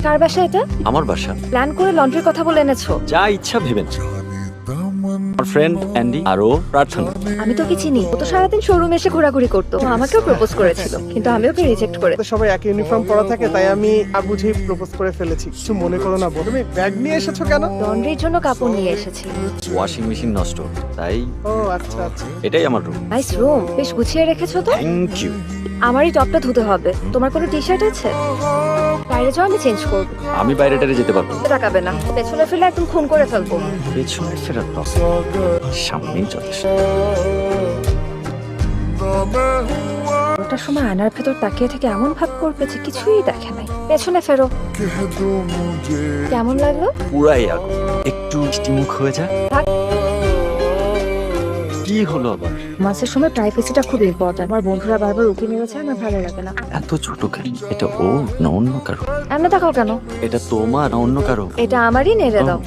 কার বাসা এটা? আমার বাসা। প্ল্যান করে লন্ড্রির কথা বলে এনেছো? যা ইচ্ছা ভেবেন। আমার ফ্রেন্ড অ্যান্ডি আর ও প্রার্থনা। আমি তোকে চিনি, ও তো সারাদিন শোরুমে এসে ঘোরাঘুরি করতো। ও আমাকেও প্রপোজ করেছিল, কিন্তু আমি ওকে রিজেক্ট করে। সবাই এক ইউনিফর্ম পরা থাকে, তাই আমি বুঝেই প্রপোজ করে ফেলেছি। কিছু মনে করো না। তুমি ব্যাগ নিয়ে এসেছো কেন? লন্ড্রির জন্য কাপড় নিয়ে এসেছি। ওয়াশিং মেশিন নষ্ট, তাই ও আচ্ছা আচ্ছা। এটাই আমার রুম। নাইস রুম, বেশ গুছিয়ে রেখেছো তো। Thank you. আমারই টপটা ধুতে হবে। তোমার কোনো টি শার্ট আছে? বাইরে যাও, আমি চেঞ্জ করবো। আমি বাইরেটারে যেতে পারবো না। তাকাবে না, পেছনে ফেলে একদম খুন করে ফেলবো। পেছনে ফেরার পর সামনেই যথেষ্ট। ওটার সময় আয়নার ভেতর তাকিয়ে থেকে এমন ভাব করবে যে কিছুই দেখে নাই। পেছনে ফেরো। কেমন লাগলো? পুরাই আগুন। একটু মিষ্টি মুখ হয়ে যায়। থাক। কি হলো আবার? মাসের সময় প্রাইভেসিটা খুব ইম্পর্টেন্ট। আমার বন্ধুরা বারবার উকি মেরেছে, আমার ভালো লাগে না। এত ছোট কেন? এটা ও না অন্য কারো? এমনি তাকাও কেন? এটা তোমার না অন্য কারো? এটা আমারই, নেড়ে দাও।